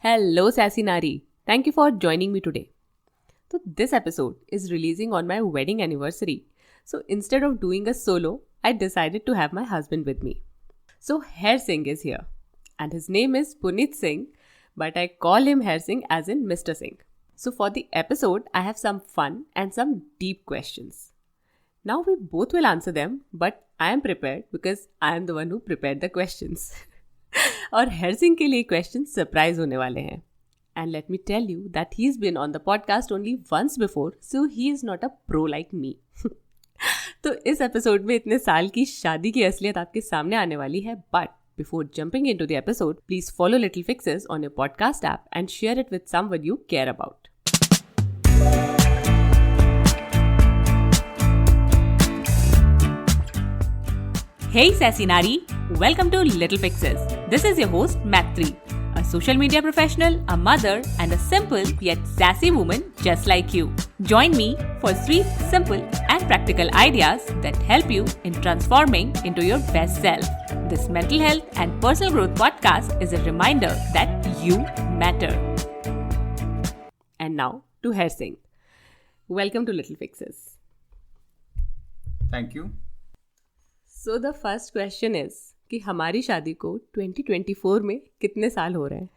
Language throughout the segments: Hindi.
Hello, Sassy Nari. Thank you for joining me today. So, this episode is releasing on my wedding anniversary. So, instead of doing a solo, I decided to have my husband with me. So, Hair Singh is here. And his name is Puneet Singh, but I call him Hair Singh as in Mr. Singh. So, for the episode, I have some fun and some deep questions. Now, we both will answer them, but I am prepared because I am the one who prepared the questions. और हर सिंह के लिए क्वेश्चन सरप्राइज होने वाले हैं and let me tell you that he is been on the podcast only once before so he is not a pro like me. तो इस एपिसोड में इतने साल की शादी की असलियत आपके सामने आने वाली है, but before jumping into the episode please follow little fixes on your podcast app and share it with someone you care about. Hey Sassy Nari, welcome to Little Fixes. This is your host Matri, a social media professional, a mother and a simple yet sassy woman just like you. Join me for 3 simple and practical ideas that help you in transforming into your best self. This mental health and personal growth podcast is a reminder that you matter. And now to Hair Singh. Welcome to Little Fixes. Thank you. So the first question is कि हमारी शादी को 2024 में कितने साल हो रहे हैं?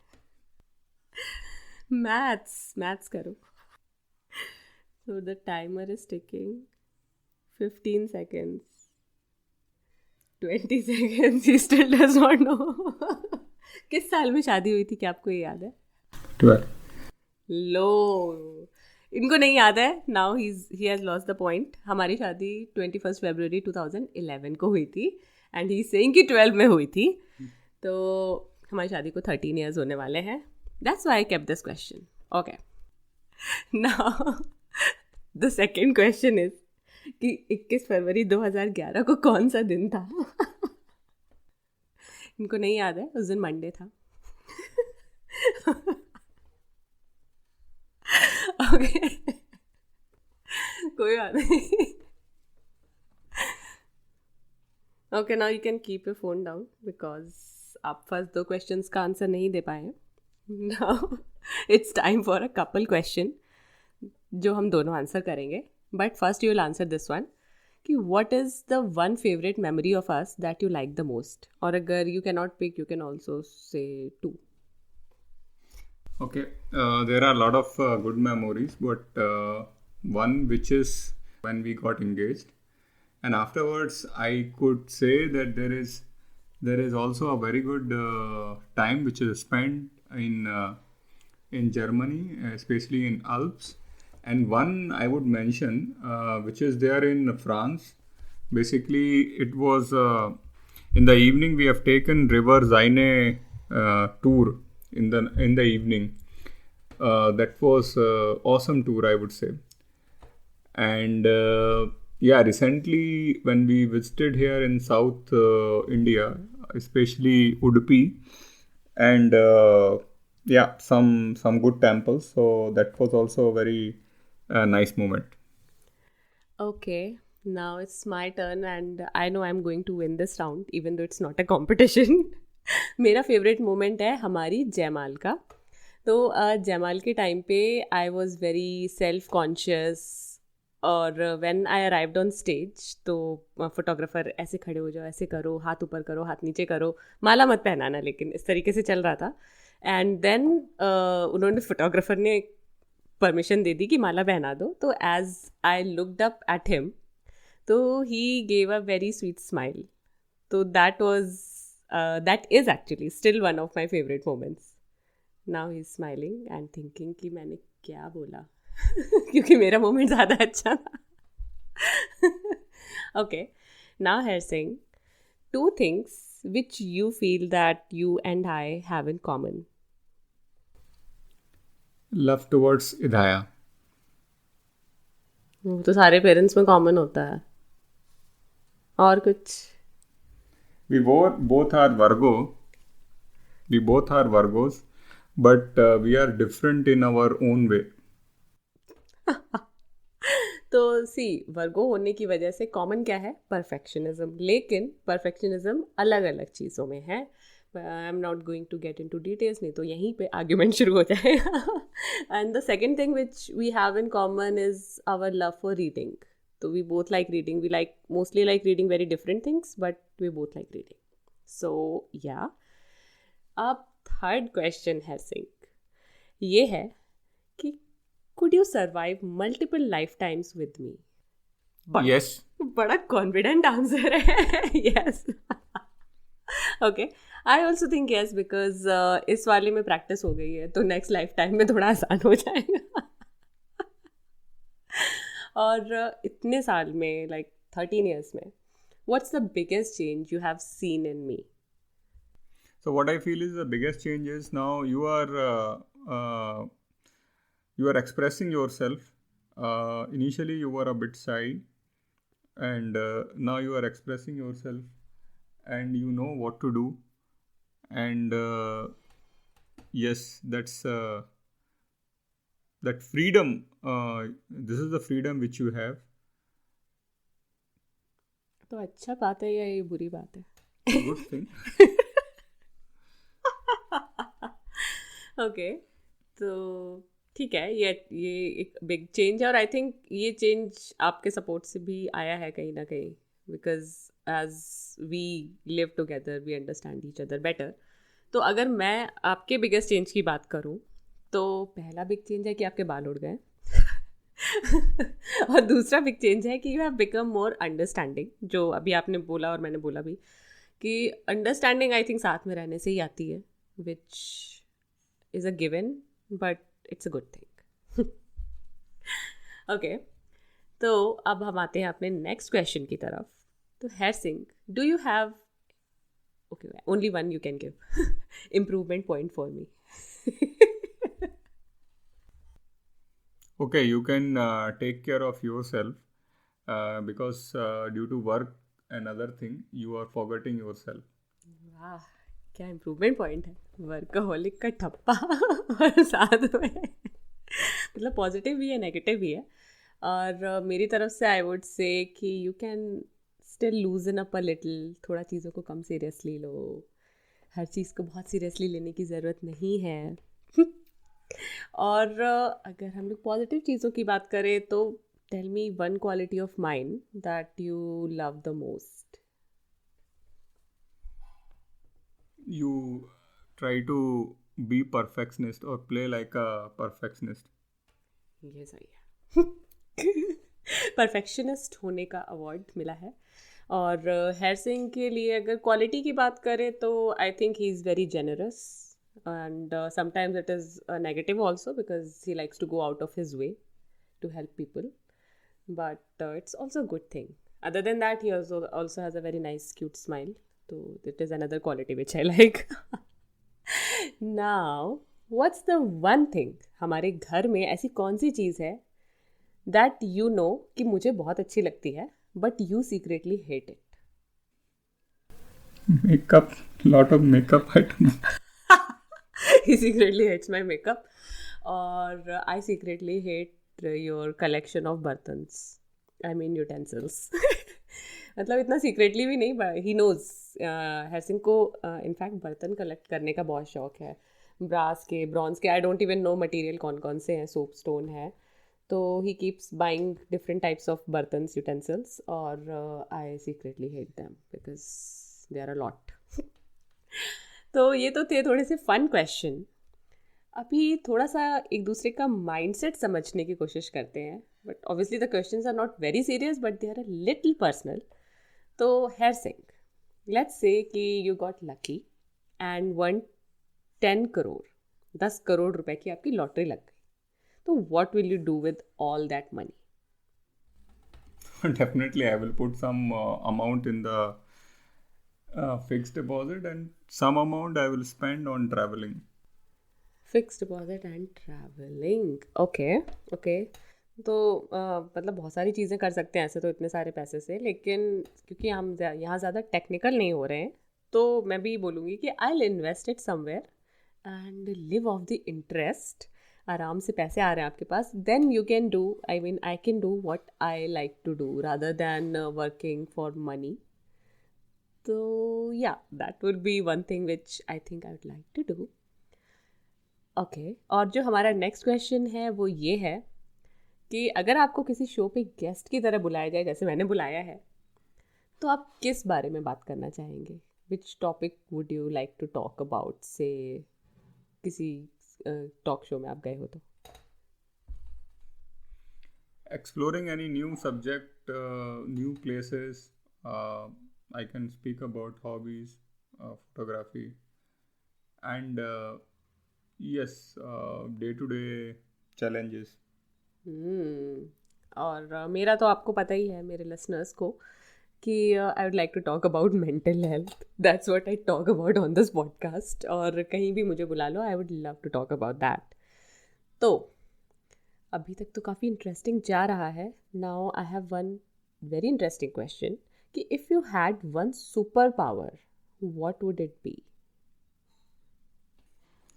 मैथ्स करो. So the timer is ticking. 15 seconds, 20 seconds. He still does not know. किस साल में शादी हुई थी, क्या आपको ये याद है? 12. लो, इनको नहीं याद है. Now he has lost the point. हमारी शादी 21 फरवरी 2011 को हुई थी एंड ही सेइंग कि 12 में हुई थी. तो हमारी शादी को 13 years होने वाले हैं. That's why I kept this question. Okay, now the second question is कि 21 फरवरी 2011 को कौन सा दिन था? इनको नहीं याद है, उस दिन मंडे था. ओके, कोई बात नहीं. Okay, now you can keep your phone down because आप फर्स्ट 2 क्वेश्चंस का आंसर नहीं दे पाए हैं. Now it's time for a couple question जो हम दोनों आंसर करेंगे. But first you will answer this one कि what is the one favourite memory of us that you like the most. और अगर you can not pick, you can also say 2. Okay, there are a lot of good memories, but one which is when we got engaged, and afterwards I could say that there is also a very good time which is spent in Germany, especially in Alps, and one I would mention which is there in France. Basically, it was in the evening we have taken River Seine tour. In the evening, that was awesome tour, I would say. And recently when we visited here in South India, especially Udupi, and some good temples, so that was also a very nice moment. Okay, now it's my turn and I know I'm going to win this round even though it's not a competition. मेरा फेवरेट मोमेंट है हमारी जयमाल का. तो जयमाल के टाइम पे I was very self conscious और when I arrived on stage तो फोटोग्राफर ऐसे खड़े हो जाओ, ऐसे करो, हाथ ऊपर करो, हाथ नीचे करो, माला मत पहनाना, लेकिन इस तरीके से चल रहा था. एंड देन उन्होंने फोटोग्राफर ने परमिशन दे दी कि माला पहना दो. तो as I looked up at him तो he gave a very sweet smile. तो that is actually still one of my favorite moments. Now he's smiling and thinking कि मैंने क्या बोला क्योंकि मेरा मोमेंट ज़्यादा अच्छा था. Okay, now Hair Singh, 2 things which you feel that you and I have in common. Love towards Idaya. वो तो सारे पेरेंट्स में कॉमन होता है. और कुछ? We both are Virgos, but we are different in our own way. तो सी, वर्गो होने की वजह से कॉमन क्या है? परफेक्शनिज्म. लेकिन परफेक्शनिज्म अलग अलग चीज़ों में है. I am not going to get into details, नहीं तो यहीं पे आर्ग्यूमेंट शुरू हो जाएगा. And the second thing which we have in common is our love for reading. तो we both like reading. We like mostly like reading very different things, but we both like reading. So yeah. अब थर्ड क्वेश्चन है सिंक, ये है कि could you survive multiple lifetimes with me? Yes. बड़ा कॉन्फिडेंट आंसर है. Yes. Okay, I also think yes, because इस वाले में प्रैक्टिस हो गई है, तो नेक्स्ट लाइफ टाइम में थोड़ा आसान हो जाएगा. और इतने साल में, लाइक 13 years में, what's the biggest change you have seen in me? So what I feel is the biggest change is now you are expressing yourself. Initially you were a bit shy, and now you are expressing yourself, and you know what to do. And yes, that freedom. This is the freedom which you have. तो अच्छा बात है या ये बुरी बात है? Good thing. ओके, तो ठीक है, ये एक बिग चेंज है. और आई थिंक ये चेंज आपके सपोर्ट से भी आया है कहीं ना कहीं, because as we live together we understand each other better. तो अगर मैं आपके बिगेस्ट चेंज की बात करूँ, तो पहला बिग चेंज है कि आपके बाल उड़ गए. और दूसरा बिग चेंज है कि you have become more understanding. जो अभी आपने बोला और मैंने बोला भी कि अंडरस्टैंडिंग आई थिंक साथ में रहने से ही आती है, which is a given, but it's a good thing. Okay, तो अब हम आते हैं अपने नेक्स्ट क्वेश्चन की तरफ. तो हैर Singh, do you have, okay only one you can give improvement point for me. Okay, you can take care of yourself because due to work and other thing, you are forgetting yourself. वाह, क्या इम्प्रूवमेंट पॉइंट है. वर्कहोलिक का ठप्पा और साथ में मतलब पॉजिटिव भी है नेगेटिव भी है. और मेरी तरफ से I would say that you can still लूजन up a little. थोड़ा चीज़ों को कम सीरियसली लो. हर चीज़ को बहुत सीरियसली लेने की ज़रूरत नहीं है. और अगर हम लोग पॉजिटिव चीज़ों की बात करें, तो tell me one quality of mind that you love the most. You try to be perfectionist or play like a perfectionist. ये सही है. परफेक्शनिस्ट होने का अवार्ड मिला है. और हैर सिंह के लिए अगर क्वालिटी की बात करें, तो I think he is very generous. And sometimes it is a negative also, because he likes to go out of his way to help people, but it's also a good thing. Other than that, he also has a very nice cute smile, so it is another quality which I like. Now, what's the one thing, हमारे घर में ऐसी कौन सी चीज़ है that you know कि मुझे बहुत अच्छी लगती है, but you secretly hate it? Makeup, lot of makeup items. He secretly hates my makeup, और I secretly hate your collection of बर्तन्स, I mean utensils. मतलब इतना secretly भी नहीं, but he knows. हैर सिंह को इनफैक्ट बर्तन कलेक्ट करने का बहुत शौक है. ब्रास के, ब्रॉन्ज के, I don't even know material कौन कौन से हैं. सोप स्टोन है, तो he keeps buying different types of बर्तन्स, यूटेंसिल्स, और I secretly hate them because they are a lot. तो ये तो थे थोड़े से फन क्वेश्चन. अभी थोड़ा सा एक दूसरे का माइंडसेट समझने की कोशिश करते हैं, but obviously the questions are not very serious, but they are a little personal. तो हैर Singh, let's say that you got lucky and won 10 crore, 10 crore रुपए की आपकी लॉटरी लग गई. तो what will you do with all that money? Definitely, I will put some amount in the fixed deposit, and some amount I will spend on traveling. Fixed deposit and travelling. Okay okay. तो मतलब बहुत सारी चीज़ें कर सकते हैं ऐसे तो इतने सारे पैसे से, लेकिन क्योंकि हम यहाँ ज़्यादा टेक्निकल नहीं हो रहे हैं, तो मैं भी बोलूँगी कि I will invest it somewhere and live off the interest. आराम से पैसे आ रहे हैं आपके पास, then you can do, I mean I can do what I like to do rather than working for money. तो yeah that would be one thing which I think I would like to do. Okay, और जो हमारा नेक्स्ट क्वेश्चन है वो ये है कि अगर आपको किसी शो पे गेस्ट की तरह बुलाया जाए जैसे मैंने बुलाया है, तो आप किस बारे में बात करना चाहेंगे? Which topic would you like to talk about, से किसी टॉक शो में आप गए हो तो? Exploring any new subject, new places. I can speak about hobbies, photography, and yes, day-to-day challenges. और मेरा तो आपको पता ही है, मेरे लिसनर्स को, कि I would like to talk about mental health. That's what I talk about on this podcast. और कहीं भी मुझे बुला लो, I would love to talk about that. तो अभी तक तो काफ़ी इंटरेस्टिंग जा रहा है. Now I have one very interesting question कि if you had one super power, what would it be?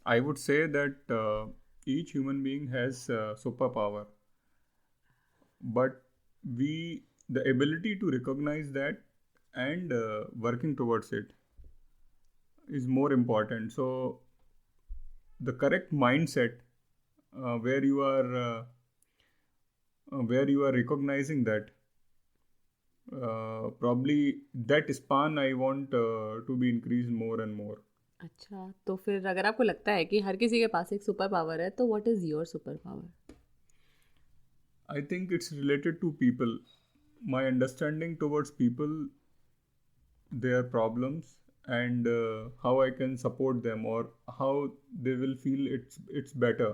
I would say that each human being has superpower, but the ability to recognize that and working towards it is more important. So the correct mindset, where you are recognizing that, probably that span I want to be increased more and more. अच्छा, तो फिर अगर आपको लगता है कि हर किसी के पास एक सुपर पावर है, तो what is your super power? I think it's related to people. My understanding towards people, their problems, and how I can support them, or how they will feel it's better.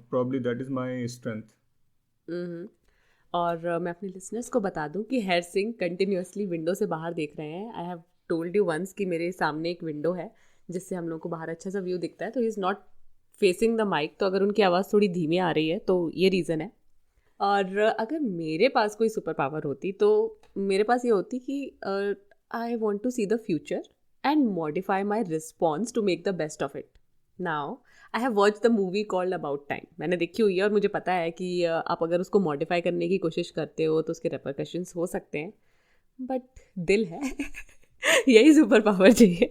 Probably that is my strength. और मैं अपने लिसनर्स को बता दूं कि हर सिंह कंटिन्यूअसली विंडो से बाहर देख रहे हैं. I have told you once कि मेरे सामने एक विंडो है जिससे हम लोग को बाहर अच्छा सा व्यू दिखता है. तो he is not facing the mic, तो अगर उनकी आवाज़ थोड़ी धीमी आ रही है तो ये रीज़न है. और अगर मेरे पास कोई सुपर पावर होती तो मेरे पास ये होती कि I want to see the future and modify my response to make the best of it. Now I have watch the movie called about time. मैंने देखी हुई है और मुझे पता है कि आप अगर उसको मॉडिफाई करने की कोशिश करते हो तो उसके रेपरकशंस हो सकते हैं, बट दिल है. यही सुपर पावर चाहिए.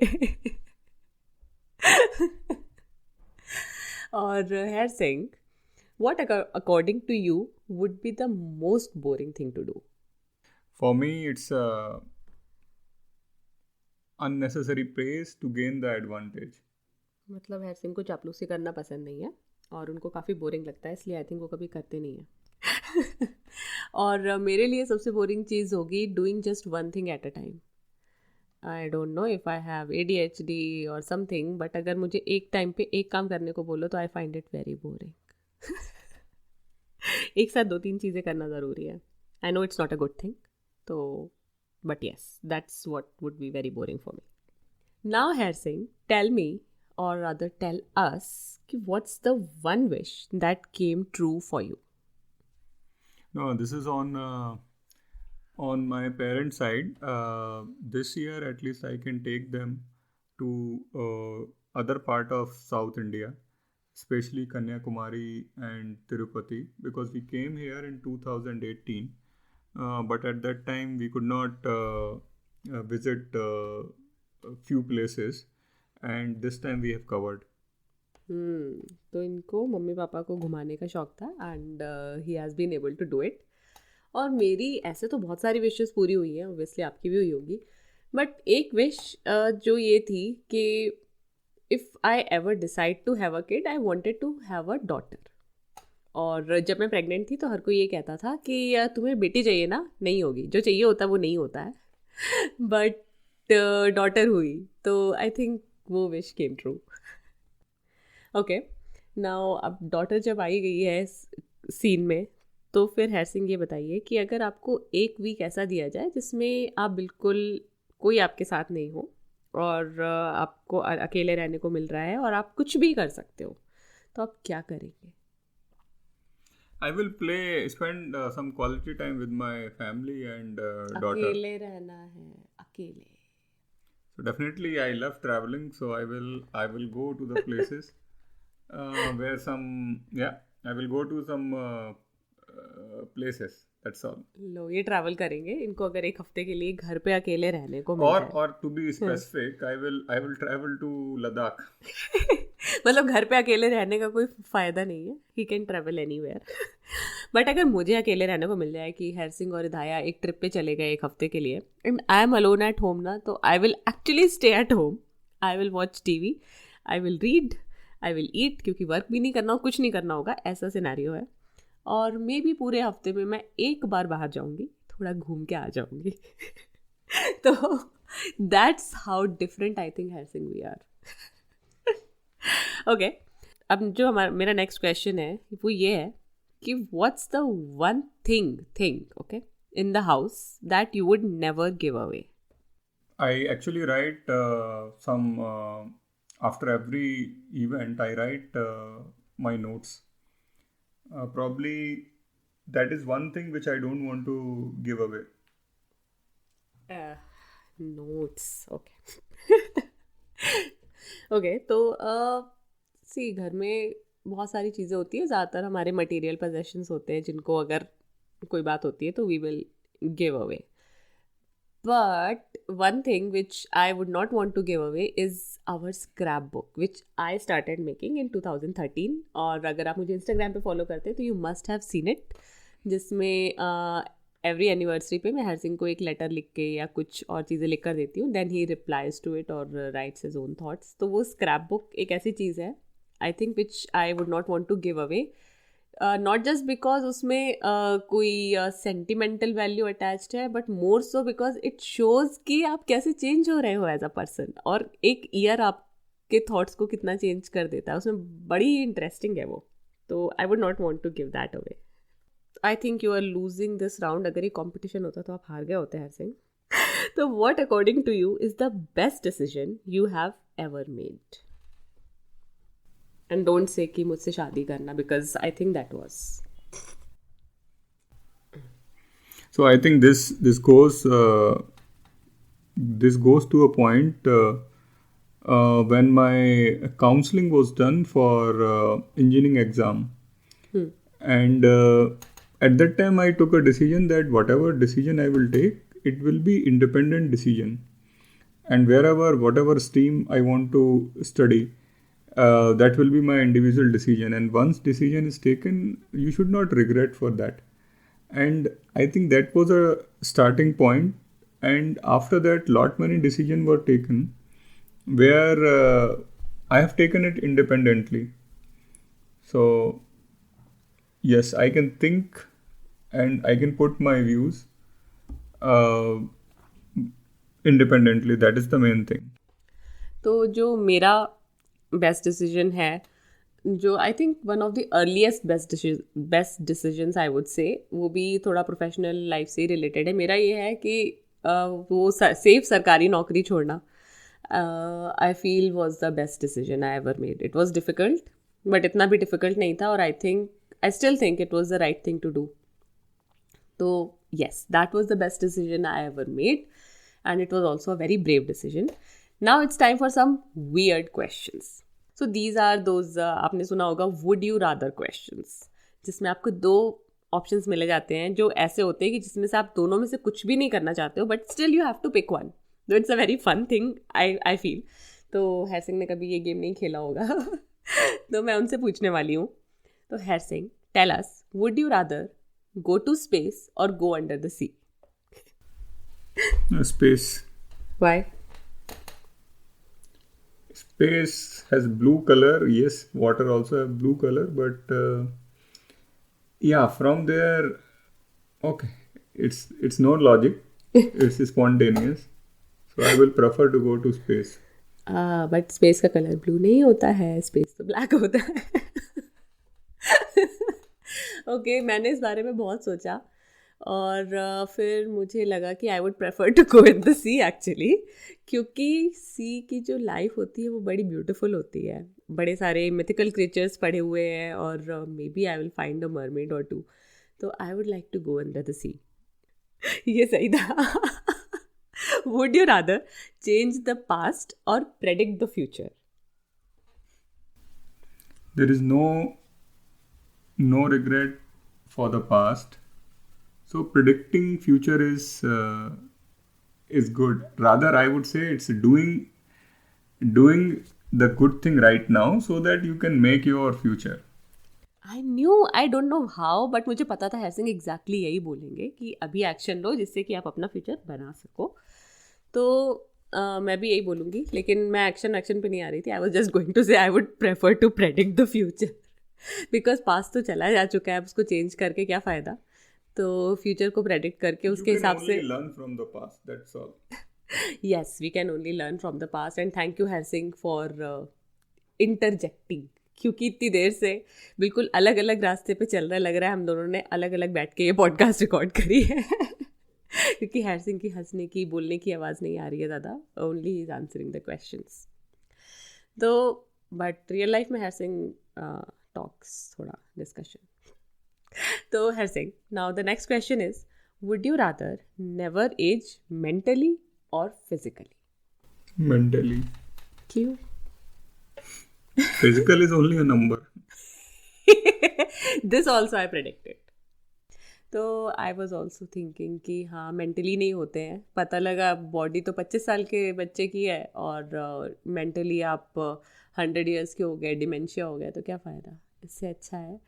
और Hair Singh, what according to you would be the most boring thing to do? For me, it's unnecessary praise to gain the advantage. मतलब हेयर सिंह को चापलूसी करना पसंद नहीं है और उनको काफ़ी बोरिंग लगता है, इसलिए आई थिंक वो कभी करते नहीं है. और मेरे लिए सबसे बोरिंग चीज़ होगी doing just one thing at a time. I don't know if I have ADHD और समथिंग, बट अगर मुझे एक टाइम पे एक काम करने को बोलो तो I find it very boring. एक साथ दो तीन चीज़ें करना ज़रूरी है. I know it's not a good thing, तो but yes, that's what would be very boring for me. Now Har Singh, tell me, or rather tell us, what's the one wish that came true for you? No, this is on my parents' side. This year, at least, I can take them to other part of South India, especially Kanyakumari and Tirupati, because we came here in 2018, but at that time we could not visit a few places. And this time we have covered. तो इनको मम्मी पापा को घुमाने का शौक था and he has been able to do it. और मेरी ऐसे तो बहुत सारी विशेस पूरी हुई हैं, ऑब्वियसली आपकी भी हुई होगी, बट एक विश जो ये थी कि if I ever decide to have a kid, I wanted to have a daughter. और जब मैं प्रेग्नेंट थी तो हर कोई ये कहता था कि तुम्हें बेटी चाहिए ना, नहीं होगी, जो चाहिए होता वो नहीं होता है. बट डॉटर हुई तो आई थिंक वो विश केम ट्रू. ओके, नाउ अब डॉटर जब आई गई है सीन में, तो फिर हेयर सिंह ये बताइए कि अगर आपको एक वीक ऐसा दिया जाए जिसमें आप बिल्कुल कोई आपके साथ नहीं हो और आपको अकेले रहने को मिल रहा है और आप कुछ भी कर सकते हो, तो आप क्या करेंगे? I will spend some quality time with my family and daughter. अकेले रहना है, अकेले. So definitely I love traveling, so I will go to the places I will go to some places That's all. लो, ये ट्रैवल करेंगे, इनको अगर एक हफ्ते के लिए घर पे अकेले रहने को मिल जाए, Or to be specific, I will travel to Ladakh. मतलब घर पे अकेले रहने का कोई फायदा नहीं है, he can travel anywhere. But अगर मुझे अकेले रहने को मिल जाए कि हर सिंह और हिदाया एक ट्रिप पे चले गए एक हफ्ते के लिए and I am alone at home ना, तो I will actually stay at home, I will watch TV, I will read, I will eat, क्योंकि वर्क भी नहीं करना हो, कुछ नहीं करना होगा, ऐसा सिनेरियो है। और मे भी पूरे हफ्ते में मैं एक बार बाहर जाऊंगी, थोड़ा घूम के आ जाऊंगी। तो that's how different I think Har Singh we are. Okay, अब जो मेरा नेक्स्ट क्वेश्चन है वो ये है कि what's the one thing okay in the house that you would never give away? I actually write some after every event. I write my notes. Probably that is one thing which I don't want to give away. Notes, okay. Okay, तो सी घर में बहुत सारी चीज़ें होती है, ज़्यादातर हमारे मटेरियल पोजेशंस होते हैं जिनको अगर कोई बात होती है तो we will give away. But one thing which I would not want to give away is our scrapbook, which I started making in 2013. और अगर आप मुझे Instagram पे फॉलो करते हैं तो you must have seen it, जिसमें एवरी एनिवर्सरी पे मैं हर सिंह को एक लेटर लिख के या कुछ और चीज़ें लिख कर देती हूँ, then he replies to it और राइट्स हिज ओन थॉट्स। तो वो स्क्रैप बुक एक ऐसी चीज़ है I think which I would not want to give away, not just because उसमें कोई सेंटिमेंटल वैल्यू अटैच्ड है, but more so because it shows कि आप कैसे चेंज हो रहे हो एज अ पर्सन, और एक ईयर आपके थॉट्स को कितना चेंज कर देता है, उसमें बड़ी इंटरेस्टिंग है वो। तो I would not want to give that away. I think you are losing this round, अगर ये कॉम्पिटिशन होता तो आप हार गए होते हर सिंह। तो what according to you is the best decision you have ever made? And don't say कि मुझसे शादी करना, because I think that was. So I think this goes to a point when my counseling was done for engineering exam, and at that time I took a decision that whatever decision I will take, it will be independent decision, and whatever stream I want to study, that will be my individual decision, and once decision is taken, you should not regret for that. And I think that was a starting point, and after that lot many decisions were taken where I have taken it independently. So yes, I can think and I can put my views independently. That is the main thing. तो जो मेरा बेस्ट डिसीजन है, जो I think one of the earliest best decisions I would say, वो भी थोड़ा प्रोफेशनल लाइफ से रिलेटेड है। मेरा ये है कि वो सेफ सरकारी नौकरी छोड़ना I feel was the best decision I ever made. It was difficult, but इतना भी डिफ़िकल्ट नहीं था, और I still think it was the right thing to do. तो yes, that was the best decision I ever made, and it was also a very brave decision. Now it's time for some weird questions. So these are those आपने सुना होगा would you rather questions, जिसमें आपको दो ऑप्शंस मिले जाते हैं जो ऐसे होते हैं कि जिसमें से आप दोनों में से कुछ भी नहीं करना चाहते हो, but still you have to pick one. तो it's a very fun thing I feel. तो हर सिंह ने कभी ये गेम नहीं खेला होगा तो मैं उनसे पूछने वाली हूँ। तो Har Singh, tell us, would you rather go to space or go under the sea? Space. Why? Space has blue color. Yes, water also have blue color, but yeah, from there, okay, it's no logic. It's spontaneous. So I will prefer to go to space. But space का कलर ब्लू नहीं होता है, स्पेस तो ब्लैक होता है। ओके, मैंने इस बारे में बहुत सोचा, और फिर मुझे लगा कि I would prefer to go in the sea actually, क्योंकि सी की जो लाइफ होती है वो बड़ी ब्यूटीफुल होती है, बड़े सारे मिथिकल क्रिएचर्स पड़े हुए हैं, और maybe I will find a mermaid or two. तो I would like to go under the sea. ये सही था। Would you rather change the past or predict the future? There is no regret for the past, So predicting future is good. Rather, I would say it's doing the good thing right now so that you can make your future. I knew, I don't know how, but मुझे पता था हरसिंह एग्जैक्टली यही बोलेंगे कि अभी एक्शन लो जिससे कि आप अपना फ्यूचर बना सको. तो मैं भी यही बोलूँगी, लेकिन मैं एक्शन पे नहीं आ रही थी. I was just going to say I would prefer to predict the future because past तो चला जा चुका है, अब उसको चेंज करके क्या फ़ायदा. तो फ्यूचर को प्रेडिक्ट करके उसके हिसाब से learn from the past, that's all. yes, we can only learn from the past. And thank you Harsingh for interjecting, क्योंकि इतनी देर से बिल्कुल अलग अलग रास्ते पे चल रहा है. लग रहा है हम दोनों ने अलग अलग बैठ के ये पॉडकास्ट रिकॉर्ड करी है क्योंकि हरसिंह की हंसने की, बोलने की आवाज़ नहीं आ रही है ज़्यादा. Only he is answering the questions. तो बट रियल लाइफ में हरसिंह टॉक्स, थोड़ा डिस्कशन. तो Harsingh, now the next question is, would you rather never age mentally or physically? Mentally. क्यों? Physical is only a number. This also I predicted. तो आई वॉज ऑल्सो थिंकिंग कि हाँ, मेंटली नहीं होते हैं. पता लगा बॉडी तो 25 साल के बच्चे की है और मेंटली आप 100 ईयर्स के हो गए, डिमेंशिया हो गया, तो क्या फ़ायदा. इससे अच्छा है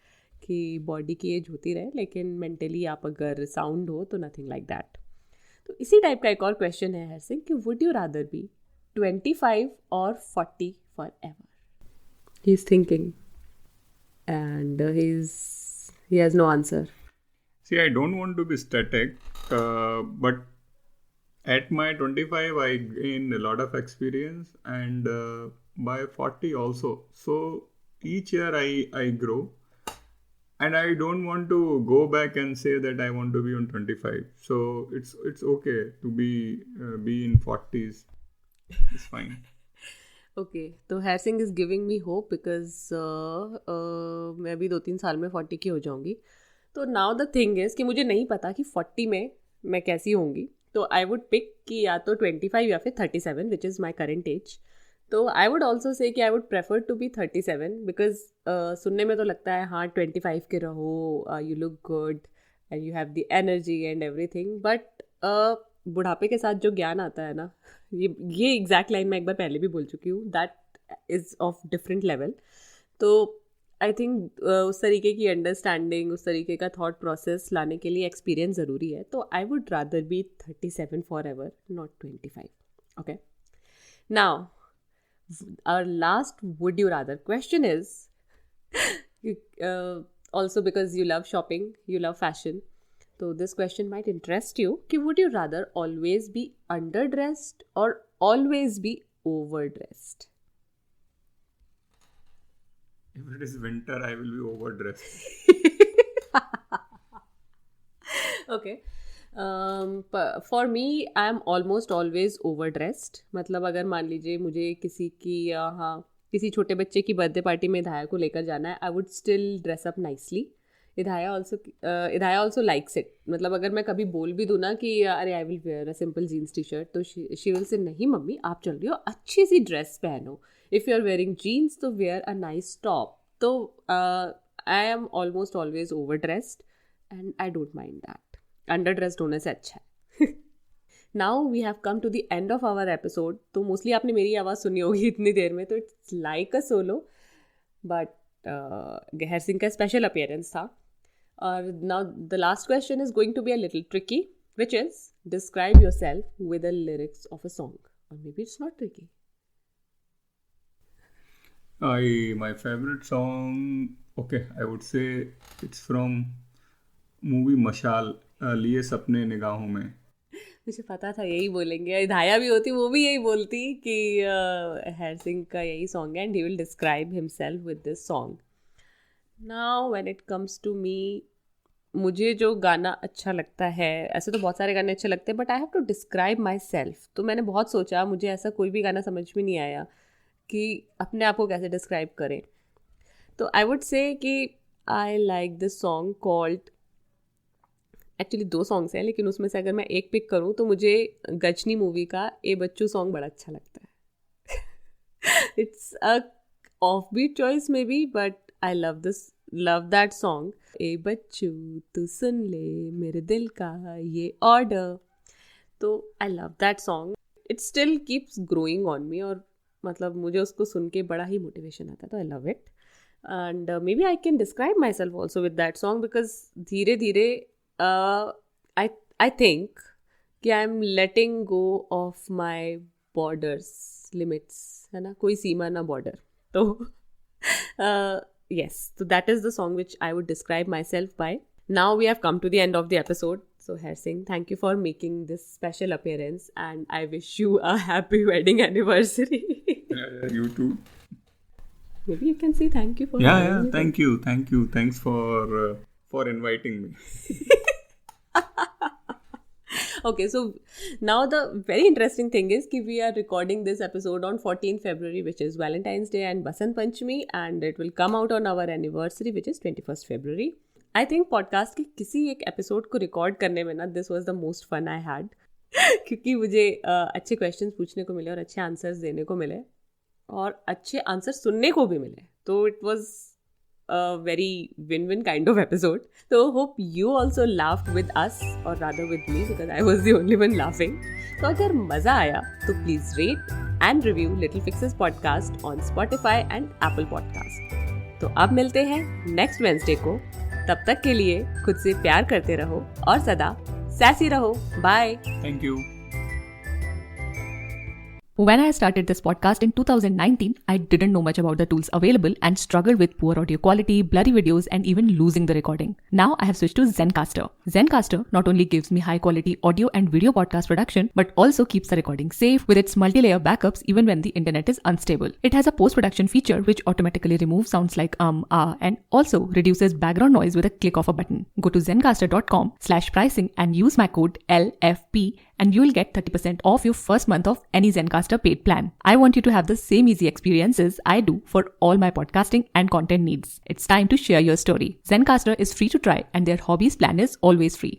कि बॉडी की एज होती रहे लेकिन मेंटली आप अगर साउंड हो तो नथिंग लाइक दैट. तो इसी टाइप का एक और क्वेश्चन है हरसिंह कि वुड यू रादर बी 25 और 40 for ever? He is thinking and he has no answer. See, I don't want to be static, but at my 25, I gained a lot of experience, and by 40 also. So each year I grow, and I don't want to go back and say that I want to be on 25. So it's okay to be in 40s. It's fine. Okay, तो Har Singh is giving me hope because मैं अभी 2-3 साल में 40 की हो जाऊंगी. तो नाउ द थिंग इज़ कि मुझे नहीं पता कि 40 में मैं कैसी होंगी. तो आई वुड पिक कि या तो 25 या फिर 37 which is my current age. तो आई वुड ऑल्सो से कि I would prefer to be 37 because सुनने में तो लगता है हाँ 25 के रहो, you look good and you have the energy and everything. But बुढ़ापे के साथ जो ज्ञान आता है ना, ये एग्जैक्ट लाइन मैं एक बार पहले भी बोल चुकी हूँ, that is of different level. तो आई थिंक उस तरीके की अंडरस्टैंडिंग, उस तरीके का थॉट प्रोसेस लाने के लिए एक्सपीरियंस ज़रूरी है. तो I would rather be 37 forever, not 25. Okay, now our last would you rather question is also because you love shopping, you love fashion. So this question might interest you कि would you rather always be underdressed or always be overdressed? If it is winter, I will be overdressed. Okay. For me, I am almost always overdressed. मतलब अगर मान लीजिए मुझे किसी की किसी छोटे बच्चे की बर्थडे पार्टी में इधाया को लेकर जाना है, I would still dress up nicely. Idhaya also likes it. मतलब अगर मैं कभी बोल भी दूँ ना कि अरे I will wear a simple jeans T shirt, तो शी विल से नहीं मम्मी आप चल रही हो अच्छी सी ड्रेस पहनो, if you are wearing jeans तो वेयर अ नाइस टॉप. तो I am almost always overdressed and I don't mind that. Underdressed होने से अच्छा है. Now we have come to the end of our episode. तो मोस्टली आपने मेरी आवाज़ सुनी होगी इतनी देर में, तो it's like a solo, but Harsingh का स्पेशल अपीयरेंस था. और now the last question is going to be a little tricky, which is describe yourself with the lyrics of a song. Or maybe it's not tricky. My favorite song, okay, I would say it's from movie मशाल, लिए सपने निगाहों में. मुझे पता था यही बोलेंगे. इधाया भी होती वो भी यही बोलती कि हरसिंह का यही सॉन्ग है and he will describe himself with this song. Now when it comes to me, मुझे जो गाना अच्छा लगता है, ऐसे तो बहुत सारे गाने अच्छे लगते हैं, but I have to describe myself. तो मैंने बहुत सोचा, मुझे ऐसा कोई भी गाना समझ में नहीं आया कि अपने आप को कैसे डिस्क्राइब करें. तो आई वुड से कि I like this song called, actually 2 songs हैं लेकिन उसमें से अगर मैं एक पिक करूँ तो मुझे गजनी मूवी का ए बच्चू सॉन्ग बड़ा अच्छा लगता है. It's a offbeat choice maybe, but I love this love that song. ए बच्चू तू सुन ले मेरे दिल का ये ऑर्डर. तो I love that song. It still keeps growing on me और मतलब मुझे उसको सुन के बड़ा ही मोटिवेशन आता है. तो I love it. And maybe I can describe myself also with that song because धीरे धीरे आई थिंक कि I am letting go of my borders, limits, है ना, कोई सीमा ना बॉर्डर. तो yes, so that is the song which I would describe myself by. Now we have come to the end of the episode. So Har Singh, thank you for making this special appearance and I wish you a happy wedding anniversary. You too. Maybe you can say thank you for thank you. Thanks for inviting me. Okay, so now the very interesting thing is that we are recording this episode on 14th February, which is Valentine's Day and Basant Panchami, and it will come out on our anniversary, which is 21st February. I think podcast के किसी एक episode को record करने में ना, this was the most fun I had. क्योंकि मुझे अच्छे questions पूछने को मिले और अच्छे answers देने को मिले और अच्छे answers सुनने को भी मिले. तो it was a very win-win kind of episode. So hope you also laughed with us or rather with me because I was the only one laughing. तो अगर मज़ा आया तो please rate and review Little Fixes podcast on Spotify and Apple Podcast. तो अब मिलते हैं next Wednesday को. तब तक के लिए खुद से प्यार करते रहो और सदा sassy रहो. Bye. Thank you. When I started this podcast in 2019, I didn't know much about the tools available and struggled with poor audio quality, blurry videos, and even losing the recording. Now I have switched to Zencaster. Zencaster not only gives me high quality audio and video podcast production, but also keeps the recording safe with its multi-layer backups even when the internet is unstable. It has a post-production feature which automatically removes sounds like and also reduces background noise with a click of a button. Go to zencaster.com/pricing and use my code LFP and you will get 30% off your first month of any Zencaster paid plan. I want you to have the same easy experiences I do for all my podcasting and content needs. It's time to share your story. Zencaster is free to try and their hobbies plan is always free.